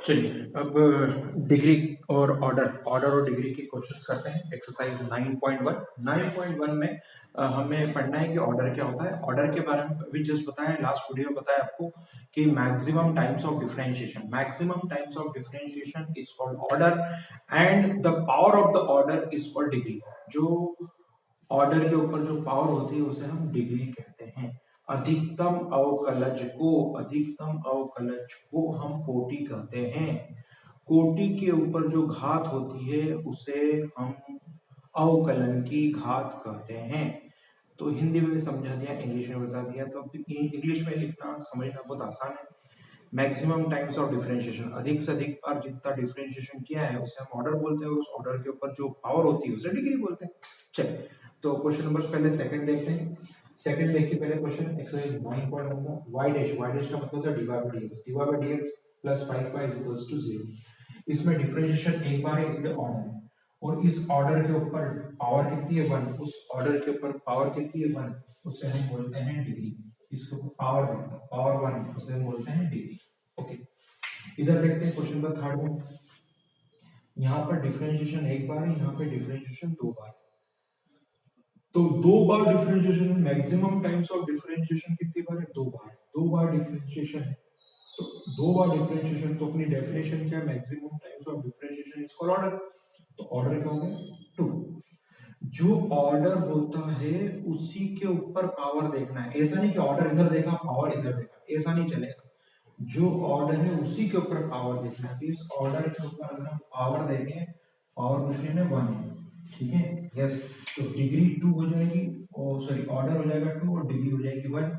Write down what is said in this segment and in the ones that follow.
चलिए अब डिग्री और ऑर्डर और डिग्री के क्वेश्चंस करते हैं। एक्सरसाइज 9.1 में हमें पढ़ना है कि ऑर्डर क्या होता है। ऑर्डर के बारे में अभी जस्ट बताया, लास्ट वीडियो में बताया आपको कि maximum times of differentiation is called order and the power of the order is called degree. जो ऑर्डर के ऊपर जो पावर होती है उसे हम डिग्री कहते हैं। अधिकतम अवकलज को हम कोटि कहते हैं। कोटि के ऊपर जो घात होती है उसे हम अवकलन की घात कहते हैं। तो हिंदी में भी समझा दिया, इंग्लिश में बता दिया, तो इंग्लिश में लिखना समझना बहुत आसान है। मैक्सिमम टाइम्स ऑफ डिफरेंशिएशन, अधिक से अधिक बार जितना डिफरेंशिएशन किया है उसे हम ऑर्डर बोलते हैं, और उस ऑर्डर के ऊपर जो पावर होती है उसे डिग्री बोलते हैं। चलिए तो क्वेश्चन नंबर पहले सेकंड देखते हैं। सेकंड देखिए पहले क्वेश्चन एक्सरसाइज 9.1 का y डैश का मतलब होता है dy by dx प्लस 5y इज इक्वल्स टू 0। इसमें डिफरेंशिएशन एक बार है इसलिए ऑर्डर है, और इस ऑर्डर के ऊपर पावर कितनी है 1, उस ऑर्डर के ऊपर पावर कितनी है 1, उसे हम बोलते हैं डिग्री। इसके ऊपर पावर देखना, पावर 1 उसे हम बोलते हैं डिग्री। ओके, इधर देखते हैं क्वेश्चन नंबर थर्ड में। यहाँ पर डिफरेंशिएशन एक बार है, यहाँ पे डिफरेंशिएशन दो बार। तो दो बार differentiation, maximum times of differentiation कितनी बार है, दो बार। दो बार डिफरेंशिएशन है तो दो बार डिफरेंशिएशन, तो अपनी डेफिनेशन क्या है, maximum times of differentiation is called order. तो ऑर्डर क्या होगा 2। जो ऑर्डर होता है उसी के ऊपर पावर देखना है। ऐसा नहीं कि ऑर्डर इधर देखा पावर इधर देखा, ऐसा नहीं चलेगा। जो ऑर्डर है उसी के ऊपर पावर देखना है। इस ऑर्डर के ऊपर अगर हम पावर देखें, पावर कुछ नहीं है 1 है, ठीक है, यस। तो डिग्री 2 हो जाएगी, और सॉरी ऑर्डर हो जाएगा 2 और डिग्री हो जाएगी 1।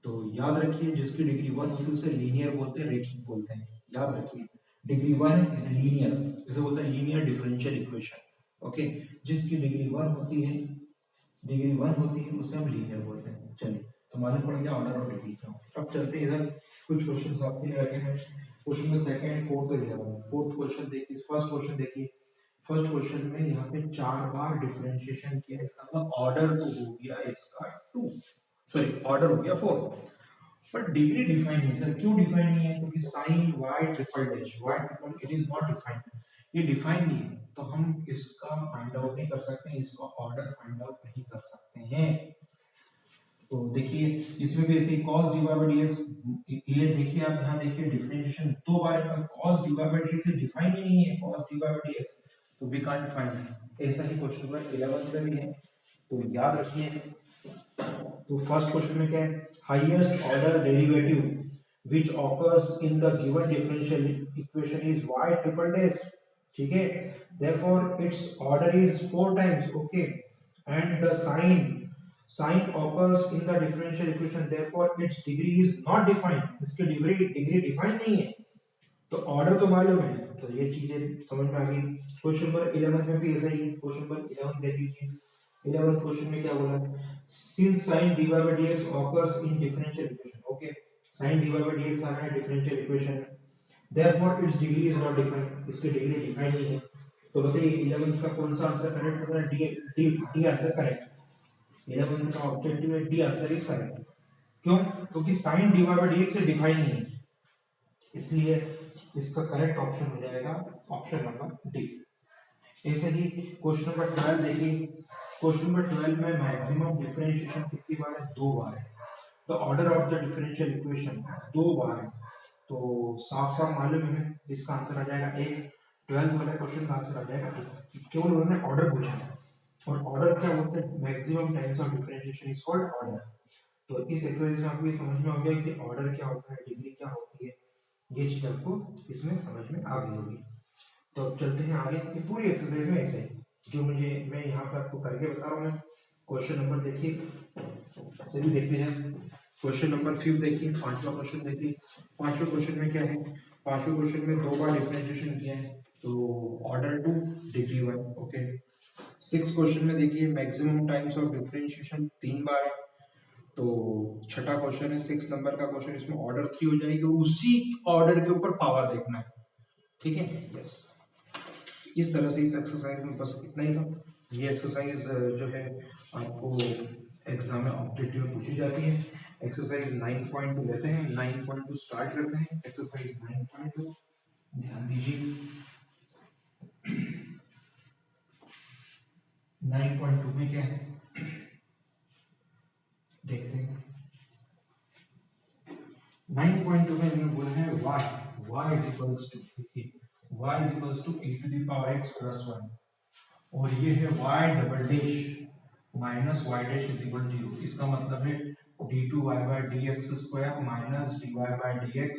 तो याद रखिए जिसकी डिग्री 1 होती है उसे लीनियर बोलते हैं, रैखिक बोलते हैं। याद रखिए डिग्री 1 है लीनियर, जिसे बोलते हैं लीनियर डिफरेंशियल इक्वेशन। ओके, जिसकी डिग्री 1 होती है, डिग्री 1 होती है उसे हम लीनियर बोलते हैं। चलिए तो मालूम पड़ गया ऑर्डर और डिग्री क्या। अब चलते हैं इधर, कुछ क्वेश्चंस आपके लिए रखे हैं। क्वेश्चन में सेकंड, फोर्थ और 11। फोर्थ क्वेश्चन देखिए, फर्स्ट क्वेश्चन देखिए। फर्स्ट क्वेश्चन में यहाँ पे 4 बार डिफरेंशिएशन किया, इसका मतलब ऑर्डर तो हो गया इसका 2, सॉरी ऑर्डर हो गया 4, पर डिग्री डिफाइन नहीं। सर क्यों डिफाइन नहीं है? क्योंकि sine y triple dash, y triple it is not defined, ये डिफाइन नहीं है, तो हम इसका फाइंड आउट नहीं कर सकते हैं, इसका ऑर्डर फाइंड आउट नहीं कर सकते हैं। तो देखिए इसमें भी ऐसे cos dy by dx, ये देखिए आप यहाँ देखिए डिफरेंशिएशन दो बार का, cos dy by dx से डिफाइन ही नहीं है, cos dy by dx, तो वी कांट फाइंड। ऐसा ही क्वेश्चन नंबर 11 में भी है, तो याद रखिए। तो फर्स्ट क्वेश्चन में क्या है, highest order derivative which occurs in the given differential equation is y triple dash, ठीक है, therefore its order is 4 times, okay, and the sign occurs in the differential equation, therefore its degree is not defined, इसकी degree define नहीं है। तो order तो मालूम है, तो ये चीजें समझ में आ गई। क्वेश्चन नंबर 11 में भी ऐसा ही है। क्वेश्चन नंबर 11 देख लीजिए। 11th क्वेश्चन में क्या बोला, since sin dy by dx occurs in differential equation, okay, sin dy by dx आ रहा है डिफरेंशियल इक्वेशन में, therefore its degree is not defined, इसकी डिग्री डिफाइन नहीं है। तो बताइए 11th का कौन सा आंसर करेक्ट होगा? D D D answer correct. 11th का ऑब्जेक्टिव है, डी आंसर इज करेक्ट। क्यों? क्योंकि sin dy by dx से डिफाइन नहीं है, इसलिए इसका करेक्ट ऑप्शन हो जाएगा ऑप्शन नंबर डी। ऐसे ही क्वेश्चन नंबर 12 देखिए। क्वेश्चन नंबर 12 में मैक्सिमम डिफरेंशिएशन कितनी बार है? दो बार है। The order of the differential equation दो बार है, तो साफ साफ मालूम है इसका आंसर आ जाएगा एक। 12th वाला क्वेश्चन का आंसर आ जाएगा एक, केवल उन्होंने ऑर्डर पूछा है, और ऑर्डर क्या होता है, maximum times of differentiation is called order. तो इस एक्सरसाइज में आपको ये समझ में आ गया कि ऑर्डर क्या होता है, डिग्री क्या होती है, ये चीज आपको इसमें समझ में आ गई होगी। तो अब चलते हैं आगे। ये पूरी एक्सरसाइज में ऐसे है जो मैं यहाँ पर आपको करके बता रहा हूँ। क्वेश्चन नंबर देखिए, सभी देखते हैं। क्वेश्चन नंबर 5 देखिए, पांचवा क्वेश्चन देखिए। पांचवे क्वेश्चन में क्या है, पांचवे क्वेश्चन में दो बार डिफरेंशिएशन किया है, तो ऑर्डर 2 डिग्री 1, ओके। 6 क्वेश्चन में देखिए मैक्सिमम टाइम्स ऑफ डिफरेंशिएशन 3 बार है, तो छठा क्वेश्चन है 6 नंबर का क्वेश्चन, इसमें ऑर्डर 3 हो जाएगी, उसी ऑर्डर के ऊपर पावर देखना है, ठीक है, यस। इस तरह से इस एक्सरसाइज में बस इतना ही था। ये एक्सरसाइज जो है आपको एग्जाम में ऑब्जेक्टिव में पूछी जाती है। एक्सरसाइज 9.2 लेते हैं, 9.2 स्टार्ट करते हैं। एक्सरसाइज 9.2 ध्यान दीजिए 9.2 में क्या है देखते हैं। 9.2 में हमने बोला है y is equals to y is equals to e to the power x plus 1 और ये है y double dash minus y dash is equal to 0। इसका मतलब है d2y by dx square minus dy by dx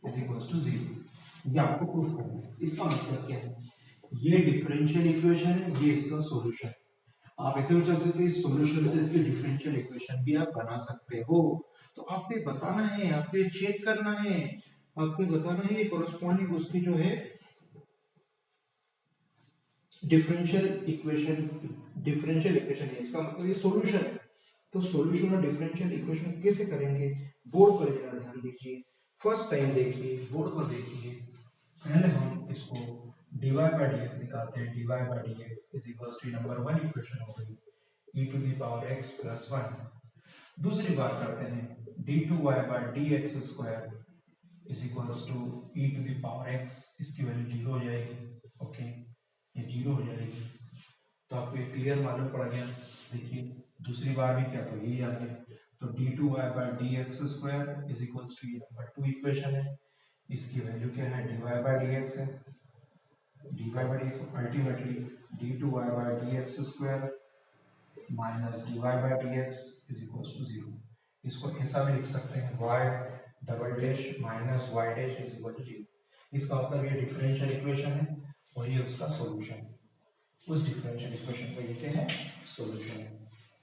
is equals to 0। ये आपको proof करना है। इसका मतलब क्या है, ये डिफरेंशियल इक्वेशन है, ये इसका सॉल्यूशन है। आप ऐसे भी चल सकते हैं, सॉल्यूशन से इसकी डिफरेंशियल इक्वेशन भी आप बना सकते हो। तो आपको बताना है, आपको चेक करना है, आपको बताना है ये कोरस्पॉन्डिंग उसकी जो है डिफरेंशियल इक्वेशन है, इसका मतलब ये सॉल्यूशन है। तो सॉल्यूशन और डिफरेंशियल इक्वेशन कैसे करेंगे, बोर्ड पर जरा ध्यान दीजिए। फर्स्ट टाइम देखिए, बोर्ड पर देखिए। पहले हम इसको dy by dx निकालते हैं। dy by dx is equals to number 1 equation हो गई e to the power x plus 1। दूसरी बात करते हैं d2y by dx square is equals to e to the power x। इसकी वैल्यू 0 हो जाएगी। ओके, ये 0 हो जाएगी। तो आपको ये क्लियर मालूम पड़ गया। देखिए दूसरी बार भी क्या, तो यही आ गया। तो d2y by dx square is equals to ये नंबर 2 इक्वेशन है। इसकी वैल्यू क्या है, dy by dx है। dy by dx ultimately d2y by dx square minus dy by dx is equals to 0। इसको ऐसा भी लिख सकते हैं y double dash minus y dash is equal to 0। इसका मतलब ये डिफरेंशियल इक्वेशन है और ये उसका सॉल्यूशन है। उस डिफरेंशियल इक्वेशन का ये क्या है, सॉल्यूशन है।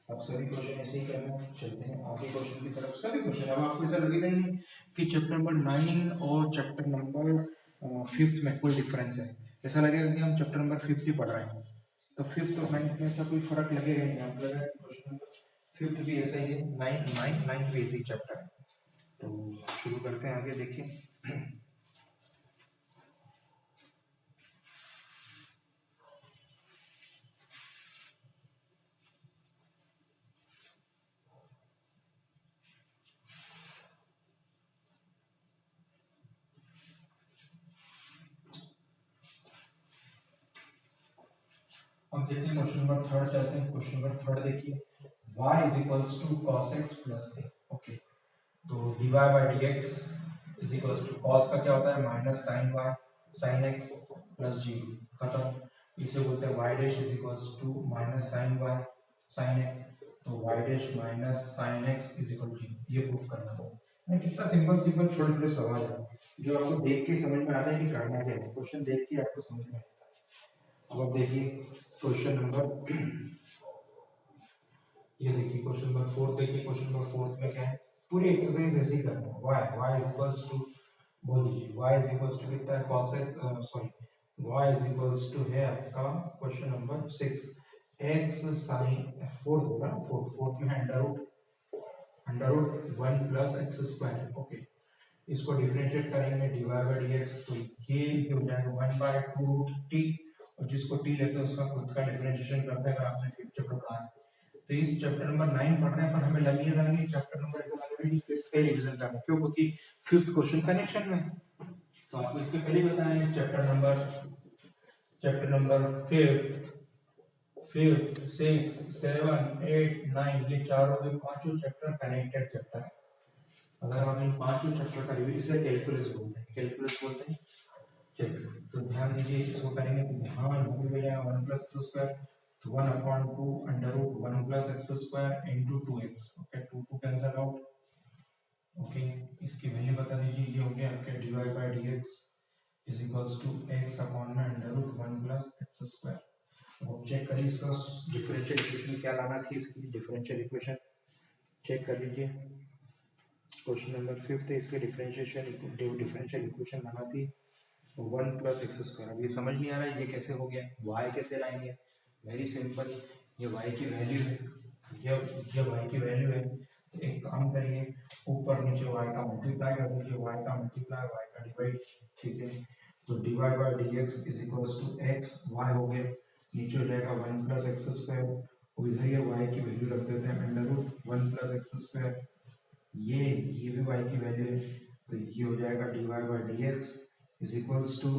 अब सभी क्वेश्चन ऐसे ही करना है। चलते हैं आगे क्वेश्चन की तरफ। सभी क्वेश्चन अब आपको ऐसा लगेगा नहीं कि चैप्टर नंबर 9 और चैप्टर नंबर 5 में कोई डिफरेंस है। ऐसा लगेगा कि हम चैप्टर नंबर 5 ही पढ़ रहे हैं। तो 5th और 9th में ऐसा कोई फर्क लगेगा नहीं। आपको लगेगा क्वेश्चन नंबर 5th भी ऐसा ही है, 9th भी ऐसे ही चैप्टर है। तो शुरू करते हैं आगे। देखिए हम देखते हैं क्वेश्चन नंबर 3 चलते हैं। क्वेश्चन नंबर 3 देखिए y is equals to cos x plus a। Okay, तो dy by dx is equals to cos का क्या होता है minus sin y sin x plus g। खत्म। इसे बोलते हैं y dash is equals to minus sin y sin x। तो y dash minus sin x is equal to ये प्रूफ करना है। कितना सिंपल सिंपल छोटे छोटे सवाल है जो आपको देख के समझ में आता है कि करना क्या है। क्वेश्चन देख के आपको समझ में आता है। अब आप देखिए क्वेश्चन नंबर ये देखिए क्वेश्चन नंबर 4 देखिए। क्वेश्चन नंबर 4 में क्या है, पूरी एक्सरसाइज ऐसे ही करना है। y इज इक्वल्स टू बोल दीजिए y इज इक्वल्स टू कितना है cos x sorry y is equals to है आपका क्वेश्चन नंबर 6 x sin 4 होगा। 4 में under root 1 plus x square. Okay, इसको डिफरेंशिएट करेंगे dy बाय dx। तो ये हो जाएगा 1 बाय 2 रूट t और जिसको t लेते हैं उसका खुद का डिफरेंशिएशन करते हैं। आपने 5th चैप्टर पढ़ा है। तो इस चैप्टर नंबर 9 पढ़ रहे हैं पर हमें लगी चैप्टर नंबर ऐसा लग रहा है कि 5th का रिवीजन करना। क्यों, क्योंकि 5th क्वेश्चन कनेक्शन में। तो आपको इसके पहले ही बताया है चैप्टर नंबर 5th 6 7 8 9 ये चारों के पांचों चैप्टर कनेक्टेड चैप्टर है। अगर हम इन पांचों चैप्टर का रिवीजन कैलकुलस बोलते हैं चैप्टर। तो ध्यान दीजिए इसको करेंगे तो ध्यान हो गया 1 प्लस x स्क्वायर। तो 1 upon 2 under root 1 plus x square into 2x। Okay, 2 cancel out. Okay, इसकी वैल्यू बता दीजिए। ये हो गया आपके dy by dx is equals to x upon में under root 1 plus x square. अब चेक करिए इसका डिफरेंशियल इक्वेशन क्या लाना थी। इसकी डिफरेंशियल इक्वेशन चेक कर लीजिए। क्वेश्चन नंबर 5 है, इसके डिफरेंशियल इक्वेशन लाना थी 1 प्लस एक्स स्क्वायर। अब ये समझ नहीं आ रहा है ये कैसे हो गया, y कैसे लाएंगे। वेरी सिंपल, ये y की वैल्यू है, ये y की वैल्यू है। तो एक काम करिए, ऊपर नीचे y का मल्टीप्लाई कर दीजिए। y का मल्टीप्लाई y का डिवाइड। ठीक है, तो dy by dx is equals to x y हो गया। नीचे हो जाएगा 1 प्लस एक्स स्क्वायर और इधर ये y की वैल्यू रख देते हैं under root 1 plus X square. ये भी y की वैल्यू है। तो ये हो जाएगा dy by dx is equals to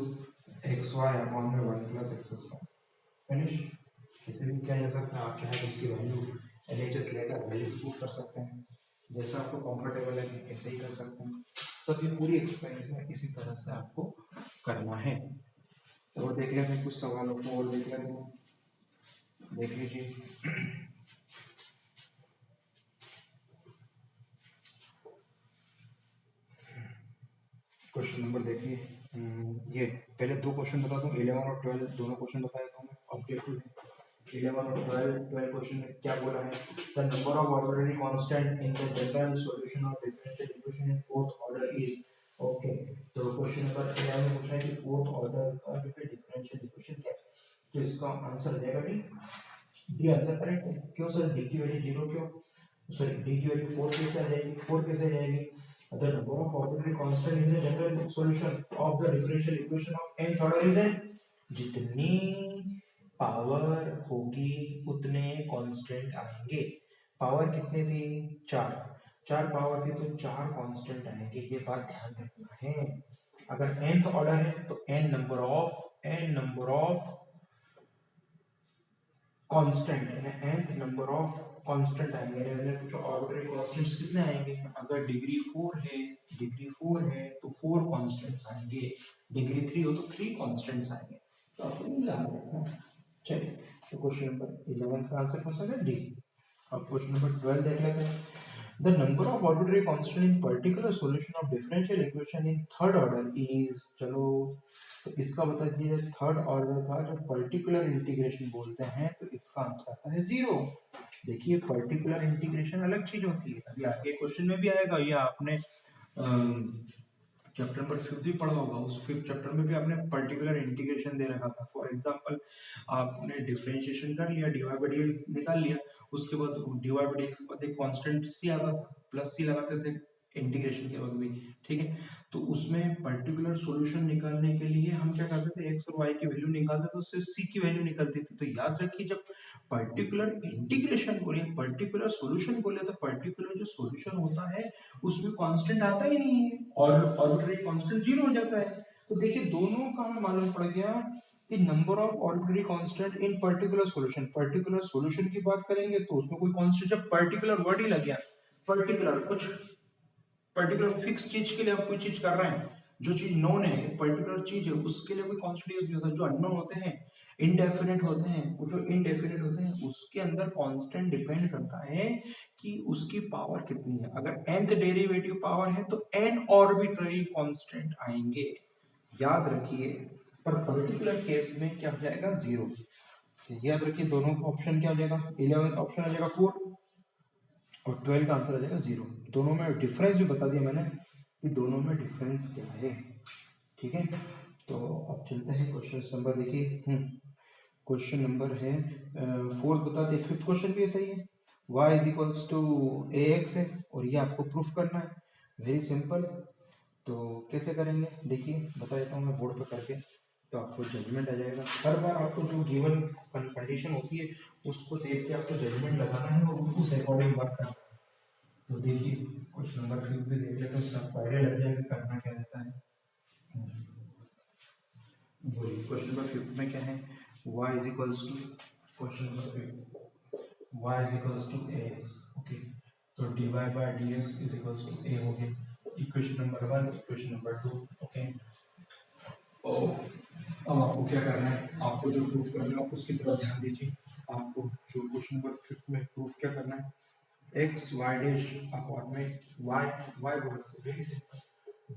X Y upon में 1+x²। फिनिश। इसे भी क्या जा सकता है, आप चाहे तो इसकी वैल्यू LHS लेकर वैल्यू पुट कर सकते हैं, जैसा आपको कंफर्टेबल है ऐसे ही कर सकते हैं। सब ये पूरी एक्सरसाइज में इसी तरह से आपको करना है। और देख लेते हैं कुछ सवालों को, और देख लेते हैं, देख लीजिए। क्वेश्चन नंबर देखिए, ये पहले दो क्वेश्चन बता दूं, 11 और 12 दोनों क्वेश्चन बताया था मैं ऑब्जेक्टिव में। 11 और 12 क्वेश्चन में क्या बोला है, the number of arbitrary constant in the general solution of differential equation in fourth order is. Okay, तो क्वेश्चन नंबर 11 में पूछा है कि फोर्थ ऑर्डर का जो है डिफरेंशियल इक्वेशन क्या है, तो इसका आंसर देगा डी। डी आंसर करेक्ट है। क्यों सर, डी की वैल्यू 0 क्यों, सॉरी डी की वैल्यू 4 कैसे आ जाएगी, 4 कैसे आ जाएगी। The number of arbitrary constant in the general solution of the differential equation of nth order is n। जितनी पावर होगी उतने कांस्टेंट आएंगे। पावर कितनी थी, 4, 4 पावर थी तो 4 कांस्टेंट आएंगे, ये बात ध्यान रखना है। अगर nth ऑर्डर है तो n नंबर ऑफ कांस्टेंट है, nth नंबर ऑफ कांस्टेंट आएंगे, मैंने पूछा आर्बिट्रेरी कांस्टेंट्स कितने आएंगे। अगर डिग्री 4 है तो 4 कांस्टेंट्स आएंगे, डिग्री 3 हो तो 3 कांस्टेंट्स आएंगे। तो आपको ये याद रखना है। चलिए, तो क्वेश्चन नंबर 11 का आंसर कौन सा है, डी। अब क्वेश्चन नंबर 12 देख लेते हैं। The number of arbitrary constant in particular solution of differential equation in third order is, चलो तो इसका बता दीजिए, थर्ड ऑर्डर का जो पर्टिकुलर इंटीग्रेशन बोलते हैं तो इसका आंसर आता है 0। देखिए पर्टिकुलर इंटीग्रेशन अलग चीज होती है, अभी आगे क्वेश्चन में भी आएगा, ये आपने चैप्टर नंबर 5 भी पढ़ा होगा, उस 5th चैप्टर में भी आपने पर्टिकुलर इंटीग्रेशन दे रखा था। फॉर एग्जांपल आपने डिफरेंशिएशन कर लिया, dy बाई dx निकाल लिया, उसके बाद dy बाई dx के बाद एक कांस्टेंट c आता था, प्लस c लगाते थे इंटीग्रेशन के वक्त भी, ठीक है। तो उसमें पर्टिकुलर सॉल्यूशन निकालने के लिए हम क्या करते थे, x और y की वैल्यू निकालते थे, उससे c की वैल्यू निकलती थी। तो याद रखिए, जब पर्टिकुलर इंटीग्रेशन बोले, पर्टिकुलर सॉल्यूशन बोले, तो पर्टिकुलर जो सॉल्यूशन होता है उसमें कांस्टेंट आता ही नहीं है और आर्बिट्रेरी कांस्टेंट 0 हो जाता है। तो देखिए दोनों का हमें मालूम पड़ गया कि number of arbitrary constant in particular solution की बात करेंगे तो उसमें कोई कांस्टेंट, जब पर्टिकुलर वर्ड ही लग गया, पर्टिकुलर कुछ पर्टिकुलर फिक्स चीज के लिए आप कोई चीज कर रहे हैं, जो चीज नोन है, पर्टिकुलर चीज है, उसके लिए कोई कांस्टेंट यूज नहीं होता। जो अननोन होते हैं, इनडेफिनेट होते हैं, वो जो इनडेफिनेट होते हैं उसके अंदर कांस्टेंट डिपेंड करता है कि उसकी पावर कितनी है। अगर nth डेरिवेटिव पावर है तो n आर्बिट्रेरी कांस्टेंट आएंगे, याद रखिए। पर पर्टिकुलर केस में क्या हो जाएगा, 0। याद रखिए दोनों का ऑप्शन क्या हो जाएगा, 11 ऑप्शन आ जाएगा 4 और 12 का आंसर आ जाएगा 0। दोनों में डिफरेंस भी बता दिया मैंने कि दोनों में डिफरेंस क्या है, ठीक है। तो अब चलते हैं क्वेश्चन नंबर, देखिए क्वेश्चन नंबर है 4 बताते, 5th क्वेश्चन भी ऐसा ही है, y is equals to ax है और ये आपको प्रूफ करना है, वेरी सिंपल। तो कैसे करेंगे, देखिए बता देता हूँ मैं बोर्ड पर करके, तो आपको जजमेंट आ जाएगा। हर बार आपको जो गिवन कंडीशन होती है उसको देख के आपको जजमेंट लगाना है और उस अकॉर्डिंग वर्क करना है। तो देखिए क्वेश्चन नंबर 5 भी देख लेते हैं, सब आइडिया लग जाएगा करना क्या रहता है। बोलिए क्वेश्चन नंबर 5 में क्या है, y is equals to, question number 5 y is equals to ax। Okay, तो dy by dx is equals to a हो गया, equation number 1, equation number 2। Okay, अब आपको क्या करना है, आपको जो प्रूफ करना है उसकी तरफ ध्यान दीजिए। आपको जो क्वेश्चन नंबर 5 में प्रूफ क्या करना है, एक्स वाई डैश अपॉन में वाई, वाई बोल सकते हैं, very simple,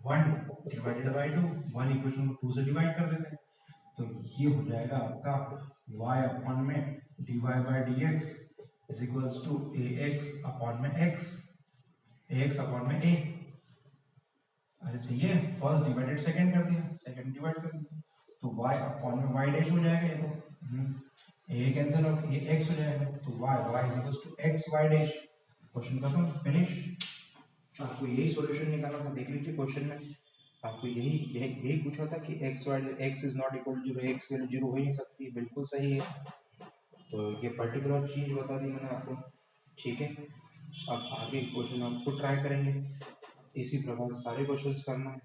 1 divided by 2, 1 equation को 2 से डिवाइड कर देते हैं, तो ये हो जाएगा आपका y अपॉन में dy by dx is equals to ax upon में x, ax अपॉन में a। अरे सही है, फर्स्ट डिवाइडेड सेकंड कर दिया, सेकंड डिवाइड कर दिया, तो y अपॉन में y डैश हो जाएगा, ये तो a कैंसिल और ये x हो जाएगा, तो y is equals to x y dash. Question खत्म, फिनिश। आपको यही सॉल्यूशन निकालना था, देख लीजिए क्वेश्चन में आपको यही पूछा था कि x is not equal to 0, x value 0 हो ही नहीं सकती, बिल्कुल सही है। तो ये पर्टिकुलर चीज बता दी मैंने आपको, ठीक है। अब आगे क्वेश्चन आपको ट्राई करेंगे, इसी प्रकार से सारे क्वेश्चंस करना है,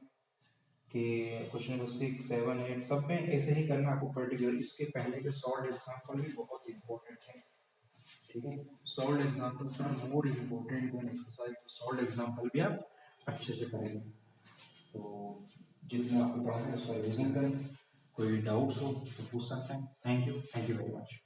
कि क्वेश्चन नंबर 6, 7, 8 सब में ऐसे ही करना आपको पर्टिकुलर। इसके पहले के सॉल्व एग्जाम्पल भी बहुत इंपॉर्टेंट है, ठीक है। Solve examples are more important than exercise, तो सॉल्व एग्जाम्पल भी आप अच्छे से करेंगे। तो जितना आपको पढ़ा है उसका रिविजन करें, कोई डाउट्स हो तो पूछ सकते हैं। Thank you very much.